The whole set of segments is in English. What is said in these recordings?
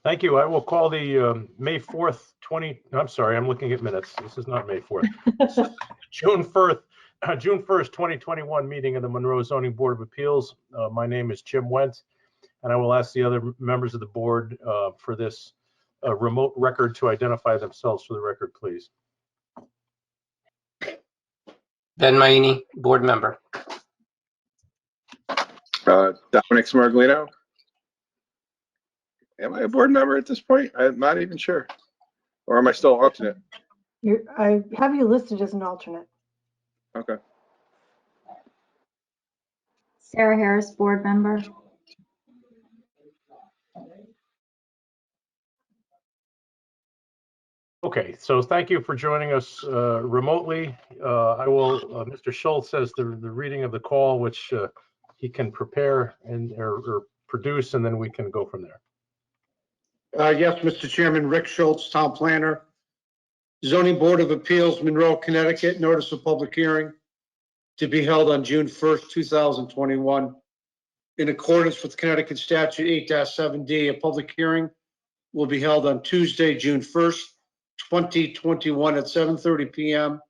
Thank you. I will call the May 4th, I'm sorry, I'm looking at minutes. This is not May 4th. June 1st, 2021 meeting of the Monroe Zoning Board of Appeals. My name is Jim Wendt, and I will ask the other members of the board for this remote record to identify themselves for the record, please. Ben Maini, board member. Dominic Smarglino. Am I a board member at this point? I'm not even sure. Or am I still alternate? I have you listed as an alternate. Okay. Sarah Harris, board member. Okay, so thank you for joining us remotely. Mr. Schultz says the reading of the call, which he can prepare or produce, and then we can go from there. Yes, Mr. Chairman, Rick Schultz, Town Planner. Zoning Board of Appeals, Monroe, Connecticut, notice of public hearing to be held on June 1st, 2021. In accordance with Connecticut Statute 8-7D, a public hearing will be held on Tuesday, June 1st, 2021 at 7:30 p.m.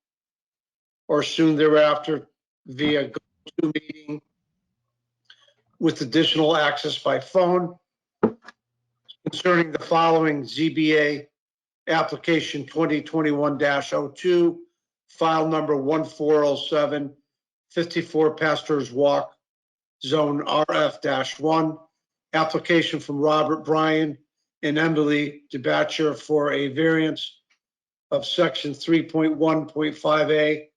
or soon thereafter via go-to meeting with additional access by phone concerning the following ZBA application 2021-02, file number 1407, 54 Pastors Walk, zone RF-1, application from Robert Bryan and Emily DeBatcher for a variance of section 3.1.5A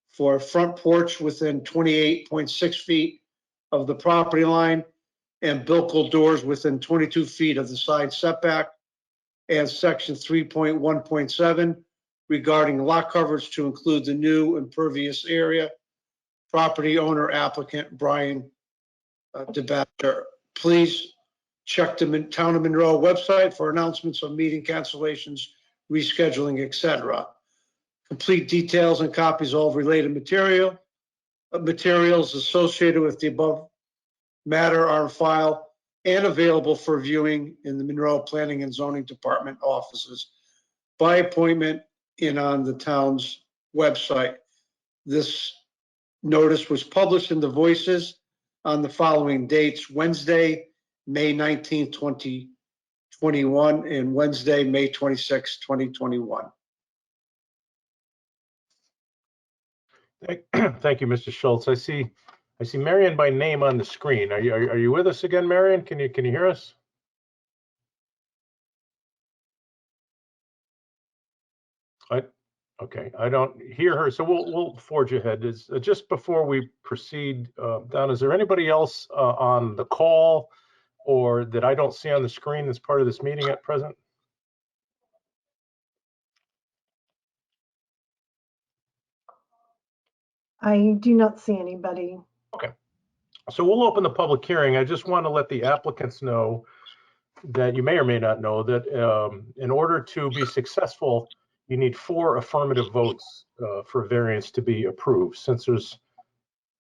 for a front porch within 28.6 feet of the property line and bilko doors within 22 feet of the side setback, and section 3.1.7 regarding lot coverage to include the new impervious area. Property owner applicant Brian DeBatcher. Please check the Town of Monroe website for announcements of meeting cancellations, rescheduling, etc. Complete details and copies of all related materials associated with the above matter are on file and available for viewing in the Monroe Planning and Zoning Department offices by appointment and on the town's website. This notice was published in the Voices on the following dates: Wednesday, May 19, 2021, and Wednesday, May 26, 2021. Thank you, Mr. Schultz. I see Marion by name on the screen. Are you with us again, Marion? Can you hear us? Okay, I don't hear her, so we'll forge ahead. Just before we proceed, Don, is there anybody else on the call or that I don't see on the screen that's part of this meeting at present? I do not see anybody. Okay, so we'll open the public hearing. I just want to let the applicants know that you may or may not know that in order to be successful, you need 4 affirmative votes for variance to be approved. Since there's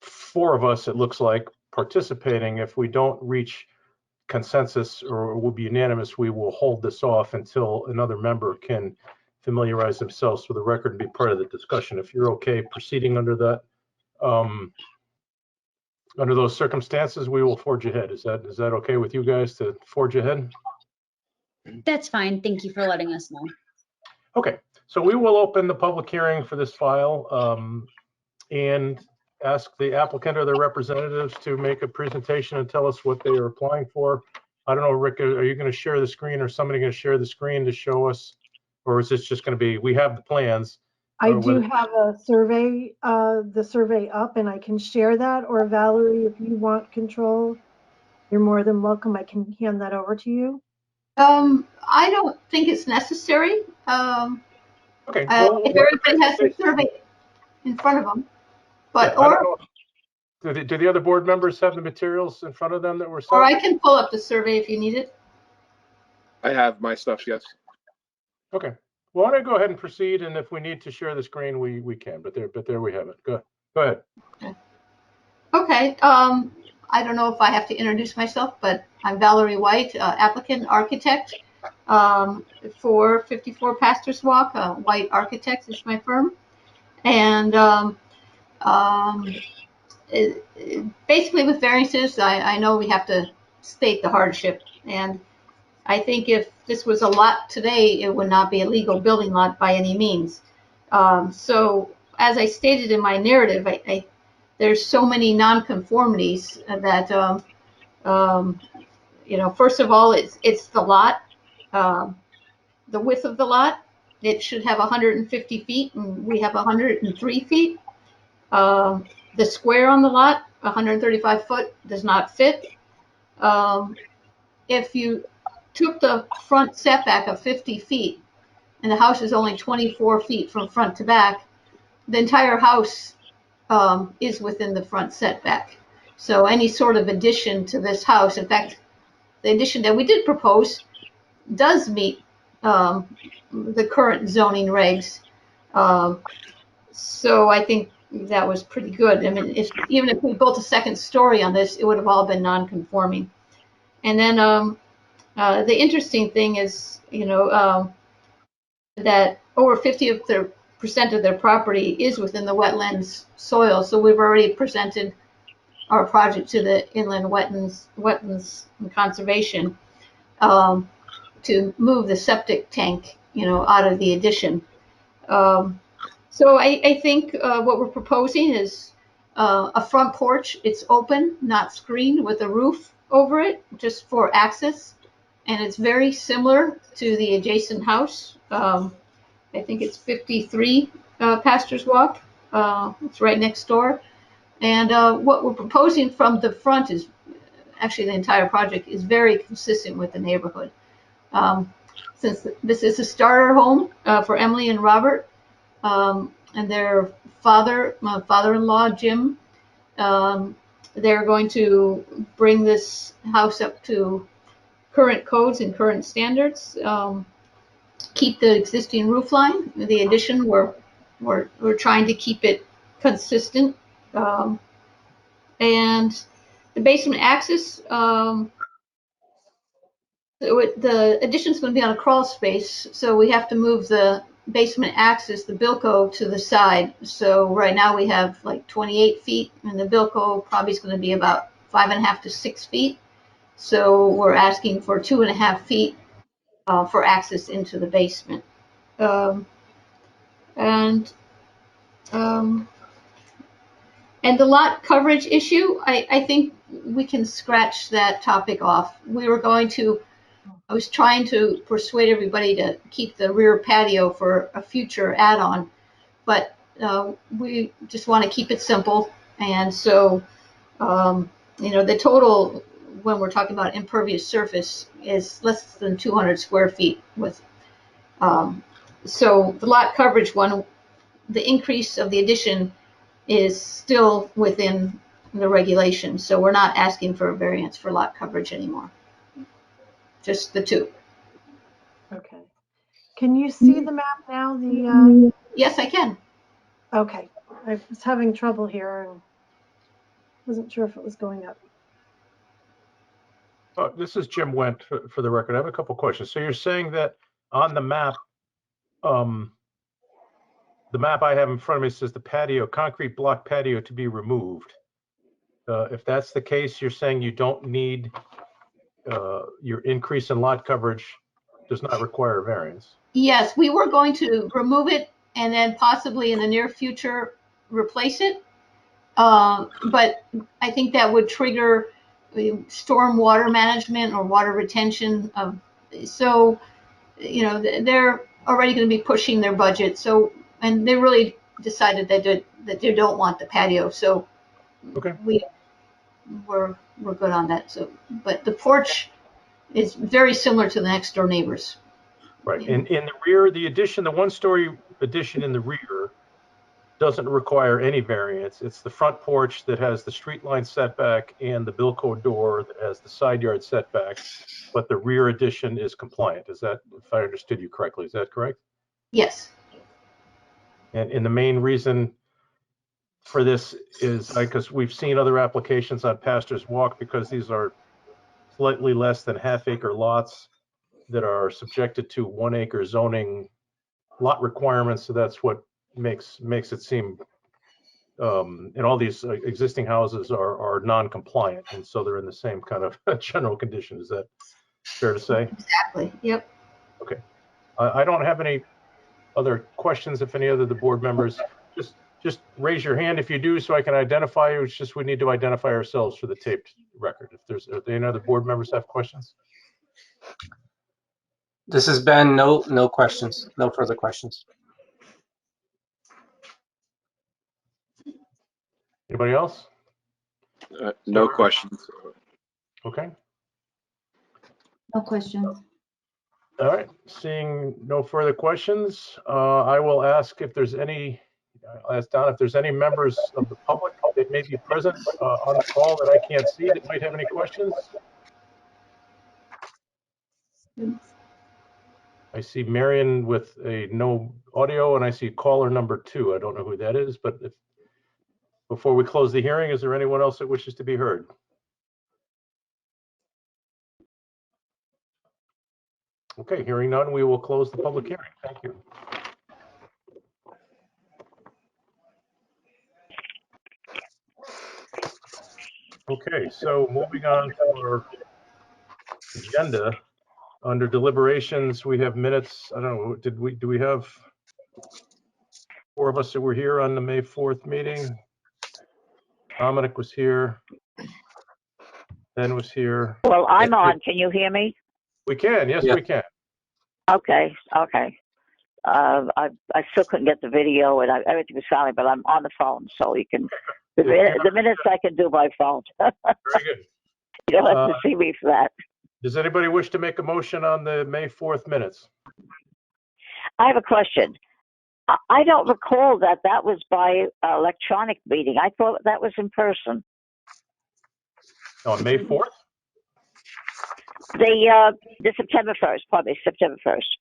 4 of us, it looks like, participating, if we don't reach consensus or will be unanimous, we will hold this off until another member can familiarize themselves with the record and be part of the discussion. If you're okay proceeding under that, under those circumstances, we will forge ahead. Is that okay with you guys to forge ahead? That's fine. Thank you for letting us know. Okay, so we will open the public hearing for this file and ask the applicant or their representatives to make a presentation and tell us what they are applying for. I don't know, Rick, are you going to share the screen or somebody going to share the screen to show us? Or is this just going to be, we have the plans? I do have a survey, the survey up, and I can share that. Or Valerie, if you want control, you're more than welcome. I can hand that over to you. I don't think it's necessary. Okay. If everybody has the survey in front of them, but yeah, do the other board members have the materials in front of them that were sent? Or I can pull up the survey if you need it. I have my stuff, yes. Okay. Well, why don't I go ahead and proceed, and if we need to share the screen, we can. But there we have it. Go ahead. Okay. I don't know if I have to introduce myself, but I'm Valerie White, applicant, architect. for 54 Pastors Walk. White Architects is my firm. And basically with variances, I know we have to state the hardship. And I think if this was a lot today, it would not be a legal building lot by any means. So as I stated in my narrative, there's so many nonconformities that, first of all, it's the lot, the width of the lot. It should have 150 feet, and we have 103 feet. The square on the lot, 135 foot, does not fit. If you took the front setback of 50 feet, and the house is only 24 feet from front to back, the entire house is within the front setback. So any sort of addition to this house, in fact, the addition that we did propose does meet the current zoning regs. So I think that was pretty good. I mean, even if we built a second story on this, it would have all been non-conforming. And then the interesting thing is, that over 50% of their property is within the wetlands soil. So we've already presented our project to the Inland Wetlands and Conservation to move the septic tank, out of the addition. So I think what we're proposing is a front porch. It's open, not screened, with a roof over it, just for access. And it's very similar to the adjacent house. I think it's 53 Pastors Walk. It's right next door. And what we're proposing from the front is, actually the entire project is very consistent with the neighborhood. Since this is a starter home for Emily and Robert, and their father-in-law, Jim, they're going to bring this house up to current codes and current standards. Keep the existing roof line. The addition, we're trying to keep it consistent. And the basement access, the addition's going to be on a crawl space, so we have to move the basement access, the Bilco, to the side. So right now we have like 28 feet, and the Bilco probably is going to be about 5.5 to 6 feet. So we're asking for 2.5 feet for access into the basement. And the lot coverage issue, I think we can scratch that topic off. I was trying to persuade everybody to keep the rear patio for a future add-on, but we just want to keep it simple. And so, the total, when we're talking about impervious surface, is less than 200 square feet with, so the lot coverage one, the increase of the addition is still within the regulation. So we're not asking for a variance for lot coverage anymore. Just the two. Okay. Can you see the map now? Yes, I can. Okay. I was having trouble here and wasn't sure if it was going up. This is Jim Wendt for the record. I have a couple questions. So you're saying that on the map I have in front of me says the patio, concrete block patio to be removed. If that's the case, you're saying you don't need your increase in lot coverage does not require a variance. Yes, we were going to remove it and then possibly in the near future replace it. But I think that would trigger storm water management or water retention. So, they're already going to be pushing their budget. So, and they really decided that they don't want the patio. So, Okay. we're good on that. So, but the porch is very similar to the next door neighbors. Right. And in the rear, the addition, the one-story addition in the rear doesn't require any variance. It's the front porch that has the street line setback and the Bilco door that has the side yard setback, but the rear addition is compliant. Is that, if I understood you correctly, is that correct? Yes. And the main reason for this is because we've seen other applications on Pastor's Walk, because these are slightly less than half-acre lots. that are subjected to 1 acre zoning lot requirements. So that's what makes it seem, and all these existing houses are non-compliant, and so they're in the same kind of general condition. Is that fair to say? Exactly. Yep. Okay. I don't have any other questions. If any other of the board members, just raise your hand if you do, so I can identify you. It's just we need to identify ourselves for the taped record. If any other board members have questions. This has been no questions, no further questions. Anybody else? No questions. Okay. No questions. All right. Seeing no further questions, I will ask if there's any. I'll ask Don if there's any members of the public that may be present on the call that I can't see that might have any questions. I see Marion with a no audio, and I see caller number 2. I don't know who that is, but before we close the hearing, is there anyone else that wishes to be heard? Okay, hearing none, we will close the public hearing. Thank you. Okay, so moving on to our agenda. Under deliberations, we have minutes. I don't know, do we have 4 of us that were here on the May 4th meeting? Dominic was here. Ben was here. Well, I'm on. Can you hear me? We can, yes, Yeah. we can. Okay. I still couldn't get the video and everything was silent, but I'm on the phone, so you can. The minutes I can do by phone. Very good. You don't have to see me for that. Does anybody wish to make a motion on the May 4th minutes? I have a question. I don't recall that was by electronic meeting. I thought that was in person. On May 4th? The September 1st, probably September 1st.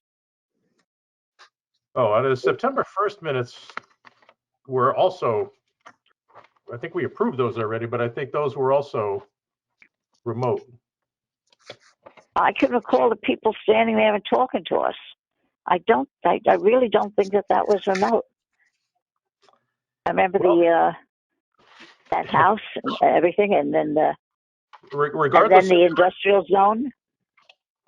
Oh, out of the September 1st minutes were also, I think we approved those already, but I think those were also remote. I can recall the people standing there and talking to us. I really don't think that was remote. I remember that house and everything, and then Regardless, the industrial zone.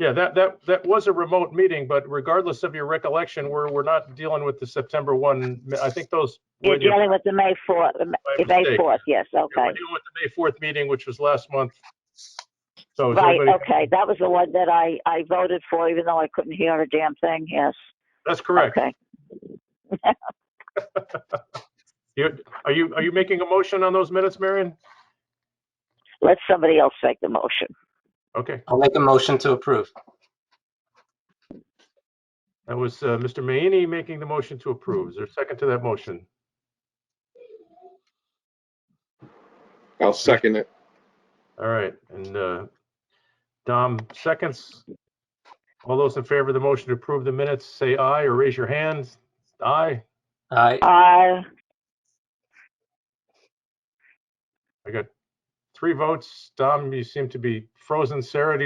yeah, that was a remote meeting, but regardless of your recollection, we're not dealing with the September 1. I think those. You're dealing with the May 4th. May 4th, yes. Okay. We're dealing with the May 4th meeting, which was last month. So right. Okay, that was the one that I voted for, even though I couldn't hear a damn thing. Yes. That's correct. Okay. Are you making a motion on those minutes, Marion? Let somebody else make the motion. Okay. I'll make a motion to approve. That was Mr. Mayini making the motion to approve. Is there a second to that motion? I'll second it. All right, and Dom seconds. All those in favor of the motion to approve the minutes, say aye or raise your hand. Aye. Aye. I got 3 votes. Dom, you seem to be frozen. Sarah,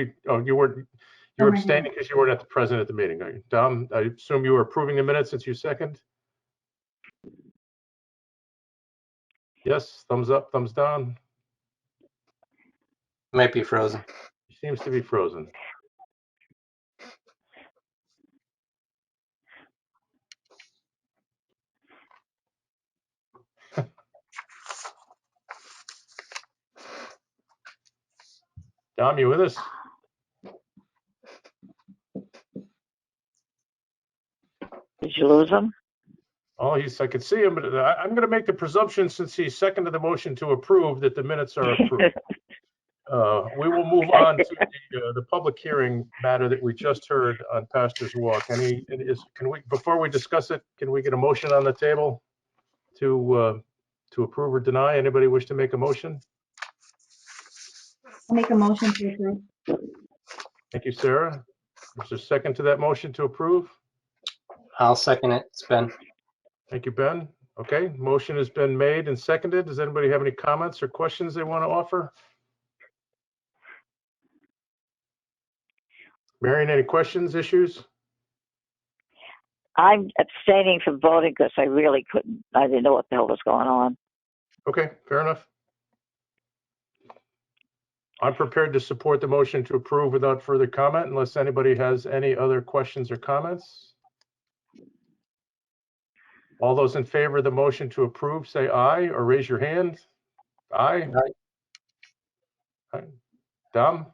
you were abstaining because you weren't present at the meeting. Are you? Dom, I assume you were approving the minutes since you second? Yes, thumbs up, thumbs down. Might be frozen. Seems to be frozen. Dom, you with us? Did you lose him? Oh, I could see him, but I'm going to make the presumption, since he seconded the motion to approve, that the minutes are approved. We will move on to the public hearing matter that we just heard on Pastor's Walk. Before we discuss it, can we get a motion on the table to approve or deny? Anybody wish to make a motion? I'll make a motion to approve. Thank you, Sarah. Is there a second to that motion to approve? I'll second it. It's Ben. Thank you, Ben. Okay, motion has been made and seconded. Does anybody have any comments or questions they want to offer? Marion, any questions, issues? I'm abstaining from voting because I didn't know what the hell was going on. Okay, fair enough. I'm prepared to support the motion to approve without further comment unless anybody has any other questions or comments. All those in favor of the motion to approve, say aye or raise your hand. Aye. Aye. Dom?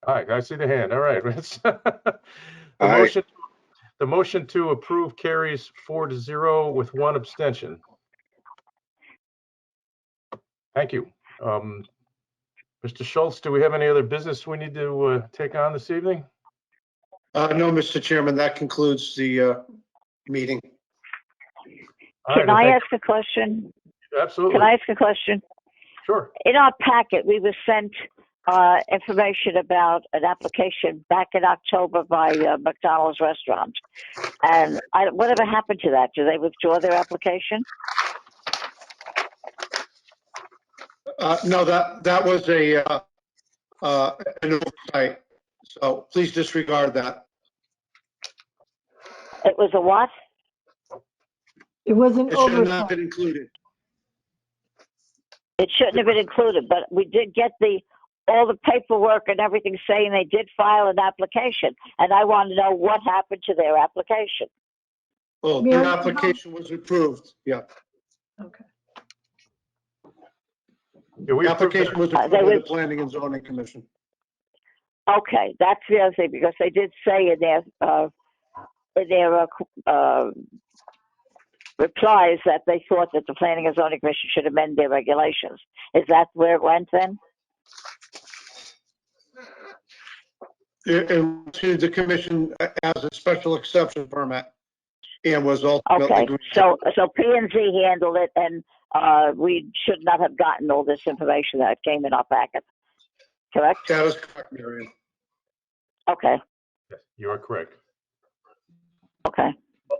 Aye, I see the hand. All right. Aye. The motion to approve carries 4-0 with one abstention. Thank you. Mr. Schultz, do we have any other business we need to take on this evening? No, Mr. Chairman, that concludes the meeting. All Can right, I ask a question? Absolutely. Can I ask a question? Sure. In our packet, we were sent information about an application back in October by McDonald's restaurant. And whatever happened to that? Do they withdraw their application? No, that was an oversight. So please disregard that. It was a what? It wasn't It should have not oversight. been included. It shouldn't have been included, but we did get all the paperwork and everything saying they did file an application. And I want to know what happened to their application. Well, their application was approved. Yeah. Okay. Yeah, we The approved that. application was approved by the Planning and Zoning Commission. Okay, that's the other thing, because they did say in their replies that they thought that the Planning and Zoning Commission should amend their regulations. Is that where it went then? It went to the commission as a special exception permit and was ultimately. Okay, so P&Z handled it, and we should not have gotten all this information that came in our packet. Correct? That is correct, Marion. Okay. Yes, you are correct. Okay.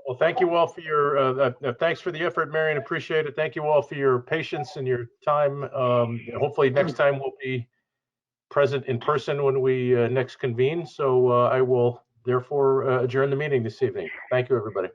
Well, thank you all for your, thanks for the effort, Marion. Appreciate it. Thank you all for your patience and your time. Hopefully next time we'll be present in person when we next convene. So I will therefore adjourn the meeting this evening. Thank you, everybody.